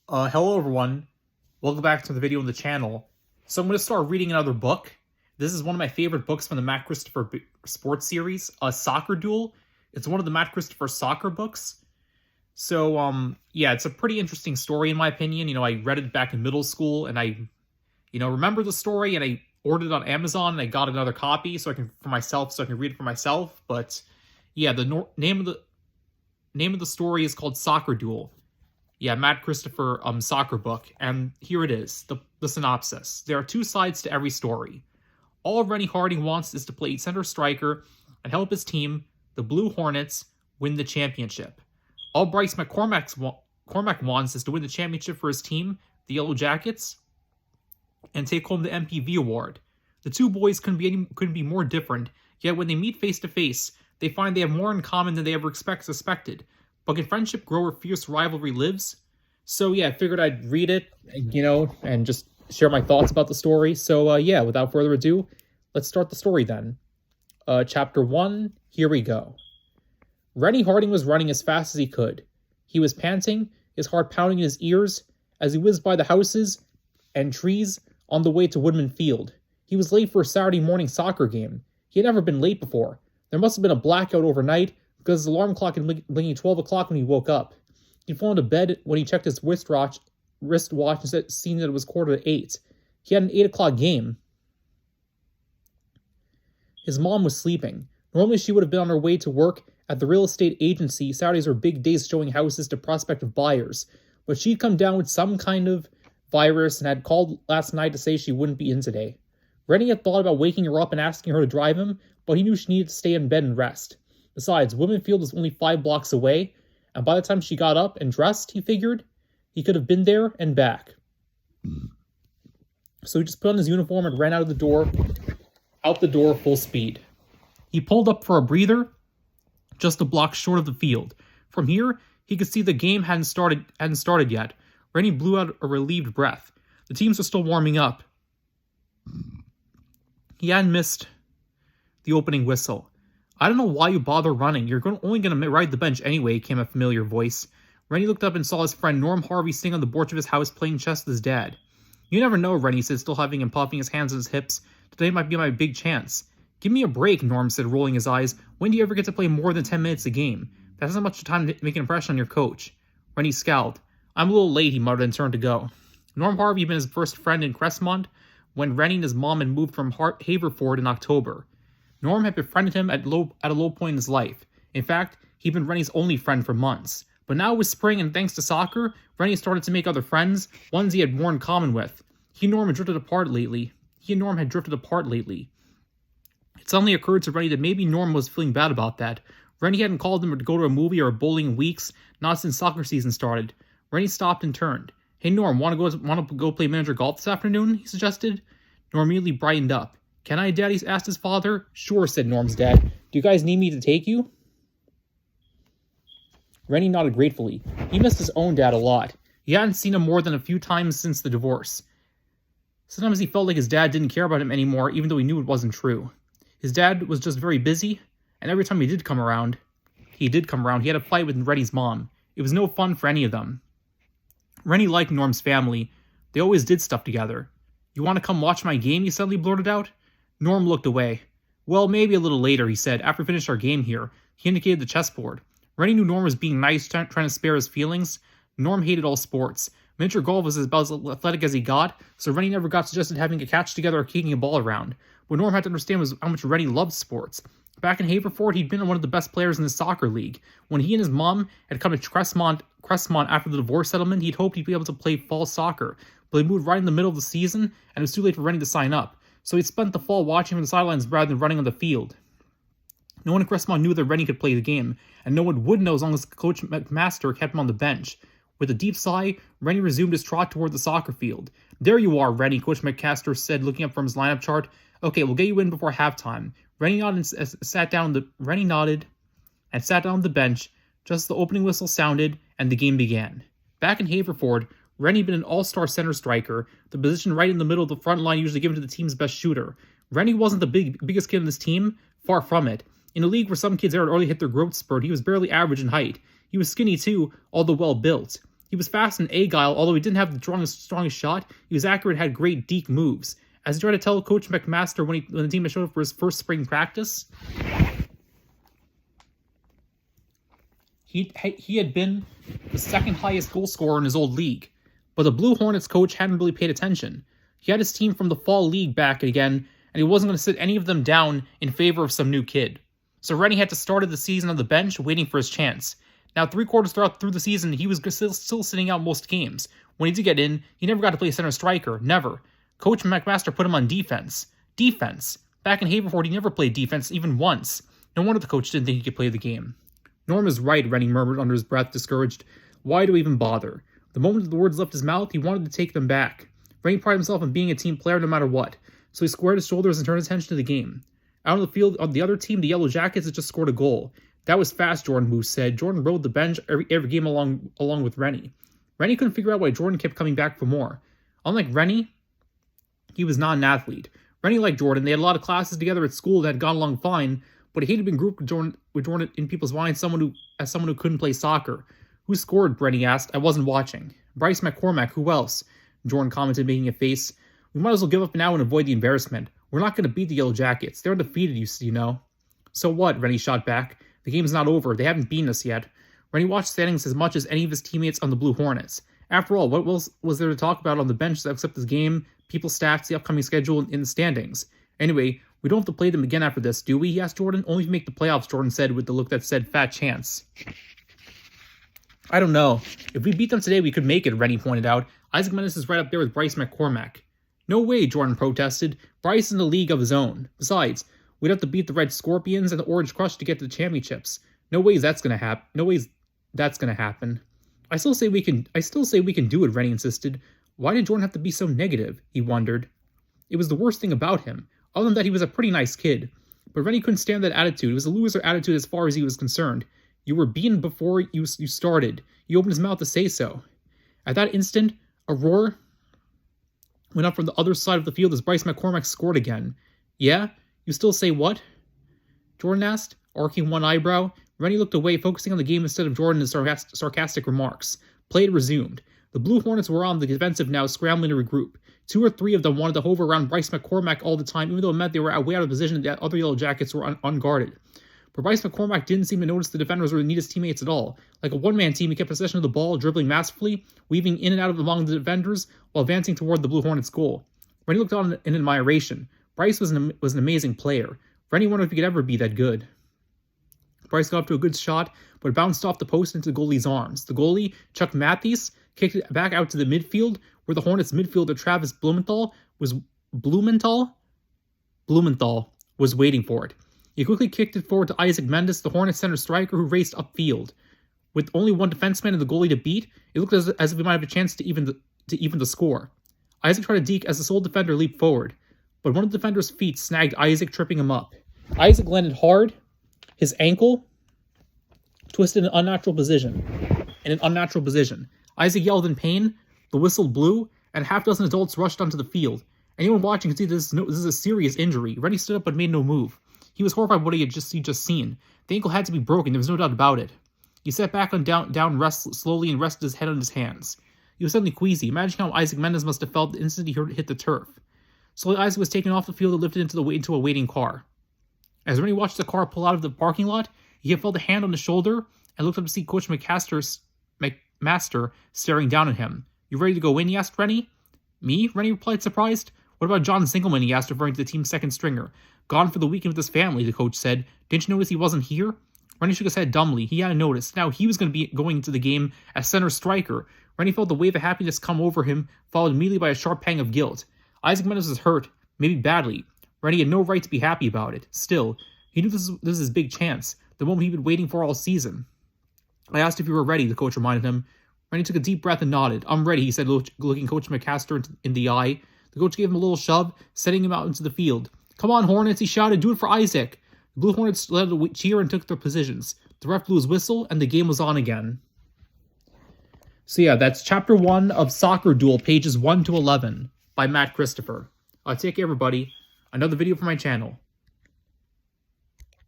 Hello everyone. Welcome back to the video on the channel. So I'm going to start reading another book. This is one of my favorite books from the Matt Christopher sports series, Soccer Duel. It's one of the Matt Christopher soccer books. So, yeah, it's a pretty interesting story in my opinion. I read it back in middle school and I, remember the story and I ordered it on Amazon and I got another copy so I can read it for myself. But yeah, the name of the story is called Soccer Duel. Yeah, Matt Christopher soccer book, and here it is, the synopsis. There are two sides to every story. All Rennie Harding wants is to play center striker and help his team, the Blue Hornets, win the championship. All Bryce McCormack wants is to win the championship for his team, the Yellow Jackets, and take home the MPV award. The two boys couldn't be more different, yet when they meet face to face, they find they have more in common than they ever suspected. But can friendship grow where fierce rivalry lives? So yeah, I figured I'd read it, and just share my thoughts about the story. So yeah, without further ado, let's start the story then. Chapter 1, here we go. Rennie Harding was running as fast as he could. He was panting, his heart pounding in his ears, as he whizzed by the houses and trees on the way to Woodman Field. He was late for a Saturday morning soccer game. He had never been late before. There must have been a blackout overnight, because his alarm clock had blinking 12 o'clock when he woke up. He'd fallen to bed when he checked his wristwatch and seen that it was 7:45. He had an 8 o'clock game. His mom was sleeping. Normally she would have been on her way to work at the real estate agency. Saturdays were big days showing houses to prospective buyers. But she'd come down with some kind of virus and had called last night to say she wouldn't be in today. Rennie had thought about waking her up and asking her to drive him, but he knew she needed to stay in bed and rest. Besides, Woodman Field was only 5 blocks away, and by the time she got up and dressed, he figured, he could have been there and back. So he just put on his uniform and ran out the door full speed. He pulled up for a breather, just a block short of the field. From here, he could see the game hadn't started yet. Rennie blew out a relieved breath. The teams were still warming up. He hadn't missed the opening whistle. I don't know why you bother running. You're only going to ride the bench anyway, came a familiar voice. Rennie looked up and saw his friend Norm Harvey sitting on the porch of his house playing chess with his dad. You never know, Rennie said, still having him puffing his hands on his hips. Today might be my big chance. Give me a break, Norm said, rolling his eyes. When do you ever get to play more than 10 minutes a game? That's not much time to make an impression on your coach. Rennie scowled. I'm a little late, he muttered and turned to go. Norm Harvey had been his first friend in Crestmont when Rennie and his mom had moved from Haverford in October. Norm had befriended him at a low point in his life. In fact, he'd been Rennie's only friend for months. But now it was spring, and thanks to soccer, Rennie started to make other friends, ones he had more in common with. He and Norm had drifted apart lately. It suddenly occurred to Rennie that maybe Norm was feeling bad about that. Rennie hadn't called him to go to a movie or a bowling in weeks, not since soccer season started. Rennie stopped and turned. Hey Norm, want to go play miniature golf this afternoon? He suggested. Norm immediately brightened up. Can I, Daddy? Asked his father. Sure, said Norm's dad. Do you guys need me to take you? Rennie nodded gratefully. He missed his own dad a lot. He hadn't seen him more than a few times since the divorce. Sometimes he felt like his dad didn't care about him anymore, even though he knew it wasn't true. His dad was just very busy, and every time he did come around, he had a fight with Rennie's mom. It was no fun for any of them. Rennie liked Norm's family. They always did stuff together. You want to come watch my game? He suddenly blurted out. Norm looked away. Well, maybe a little later, he said, after we finished our game here. He indicated the chessboard. Rennie knew Norm was being nice, trying to spare his feelings. Norm hated all sports. Miniature golf was about as athletic as he got, so Rennie never got suggested having a catch together or kicking a ball around. What Norm had to understand was how much Rennie loved sports. Back in Haverford, he'd been one of the best players in the soccer league. When he and his mom had come to Crestmont after the divorce settlement, he'd hoped he'd be able to play fall soccer, but he moved right in the middle of the season, and it was too late for Rennie to sign up. So he spent the fall watching from the sidelines rather than running on the field. No one in Crestmont knew that Rennie could play the game, and no one would know as long as Coach McMaster kept him on the bench. With a deep sigh, Rennie resumed his trot toward the soccer field. There you are, Rennie, Coach McMaster said, looking up from his lineup chart. Okay, we'll get you in before halftime. Rennie nodded and sat down on the bench just as the opening whistle sounded and the game began. Back in Haverford, Rennie had been an all-star center striker, the position right in the middle of the front line usually given to the team's best shooter. Rennie wasn't the biggest kid on this team, far from it. In a league where some kids had already hit their growth spurt, he was barely average in height. He was skinny too, although well built. He was fast and agile, although he didn't have the strongest shot. He was accurate and had great deke moves. As he tried to tell Coach McMaster when the team had showed up for his first spring practice, he had been the second highest goal scorer in his old league. But the Blue Hornets coach hadn't really paid attention. He had his team from the fall league back again, and he wasn't going to sit any of them down in favor of some new kid. So Rennie had to start the season on the bench, waiting for his chance. Now, 3/4 through the season, he was still sitting out most games. When he did get in, he never got to play center striker. Never. Coach McMaster put him on defense. Defense. Back in Haverford, he never played defense even once. No wonder the coach didn't think he could play the game. Norm is right, Rennie murmured under his breath, discouraged. Why do we even bother? The moment the words left his mouth, he wanted to take them back. Rennie prided himself on being a team player no matter what, so he squared his shoulders and turned his attention to the game. Out on the field, on the other team, the Yellow Jackets had just scored a goal. That was fast, Jordan Moose said. Jordan rode the bench every game along with Rennie. Rennie couldn't figure out why Jordan kept coming back for more. Unlike Rennie, he was not an athlete. Rennie liked Jordan. They had a lot of classes together at school that had gone along fine, but he hated being grouped with Jordan in people's minds as someone who couldn't play soccer. Who scored? Rennie asked. I wasn't watching. Bryce McCormack. Who else? Jordan commented, making a face. We might as well give up now and avoid the embarrassment. We're not going to beat the Yellow Jackets. They're undefeated, you know. So what? Rennie shot back. The game's not over. They haven't beaten us yet. Rennie watched standings as much as any of his teammates on the Blue Hornets. After all, what was there to talk about on the bench except this game, people's stats, the upcoming schedule, and in the standings? Anyway, we don't have to play them again after this, do we? He asked Jordan. Only if we make the playoffs, Jordan said with the look that said fat chance. I don't know. If we beat them today, we could make it, Rennie pointed out. Isaac Menace is right up there with Bryce McCormack. No way, Jordan protested. Bryce is in a league of his own. Besides, we'd have to beat the Red Scorpions and the Orange Crush to get to the championships. No ways that's gonna happen. I still say we can do it, Rennie insisted. Why did Jordan have to be so negative? He wondered. It was the worst thing about him. Other than that, he was a pretty nice kid. But Rennie couldn't stand that attitude. It was a loser attitude as far as he was concerned. You were beaten before you started. He opened his mouth to say so. At that instant, a roar went up from the other side of the field as Bryce McCormack scored again. Yeah? You still say what? Jordan asked, arcing one eyebrow. Rennie looked away, focusing on the game instead of Jordan's sarcastic remarks. Play had resumed. The Blue Hornets were on the defensive now, scrambling to regroup. 2 or 3 of them wanted to hover around Bryce McCormack all the time, even though it meant they were way out of position and the other Yellow Jackets were unguarded. But Bryce McCormack didn't seem to notice the defenders or need his teammates at all. Like a one-man team, he kept possession of the ball, dribbling masterfully, weaving in and out of among the defenders, while advancing toward the Blue Hornets' goal. Rennie looked on in admiration. Bryce was an amazing player. Rennie wondered if he could ever be that good. Bryce got up to a good shot, but it bounced off the post into the goalie's arms. The goalie, Chuck Matthews, kicked it back out to the midfield, where the Hornets midfielder Travis Blumenthal was waiting for it. He quickly kicked it forward to Isaac Mendes, the Hornets center striker, who raced upfield. With only one defenseman and the goalie to beat, it looked as if he might have a chance to even the score. Isaac tried to deke as the sole defender leaped forward, but one of the defender's feet snagged Isaac, tripping him up. Isaac landed hard. His ankle twisted in an unnatural position. Isaac yelled in pain, the whistle blew, and a half-dozen adults rushed onto the field. Anyone watching could see this is a serious injury. Rennie stood up but made no move. He was horrified by what he had just seen. The ankle had to be broken, there was no doubt about it. He sat back on down slowly and rested his head on his hands. He was suddenly queasy. Imagine how Isaac Mendes must have felt the instant he hit the turf. Slowly, Isaac was taken off the field and lifted into a waiting car. As Rennie watched the car pull out of the parking lot, he felt a hand on his shoulder and looked up to see Coach McMaster staring down at him. You ready to go in? He asked Rennie. Me? Rennie replied, surprised. What about John Zinkelman? He asked, referring to the team's second stringer. Gone for the weekend with his family, the coach said. Didn't you notice he wasn't here? Rennie shook his head dumbly. He hadn't noticed. Now he was going to be going into the game as center striker. Rennie felt the wave of happiness come over him, followed immediately by a sharp pang of guilt. Isaac Mendes was hurt, maybe badly. Rennie had no right to be happy about it. Still, he knew this was his big chance, the moment he'd been waiting for all season. I asked if you were ready, the coach reminded him. Rennie took a deep breath and nodded. I'm ready, he said, looking Coach McMaster in the eye. The coach gave him a little shove, sending him out into the field. Come on, Hornets, he shouted. Do it for Isaac. The Blue Hornets led a cheer and took their positions. The ref blew his whistle, and the game was on again. So yeah, that's Chapter 1 of Soccer Duel, pages 1 to 11, by Matt Christopher. Take care, everybody. Another video for my channel.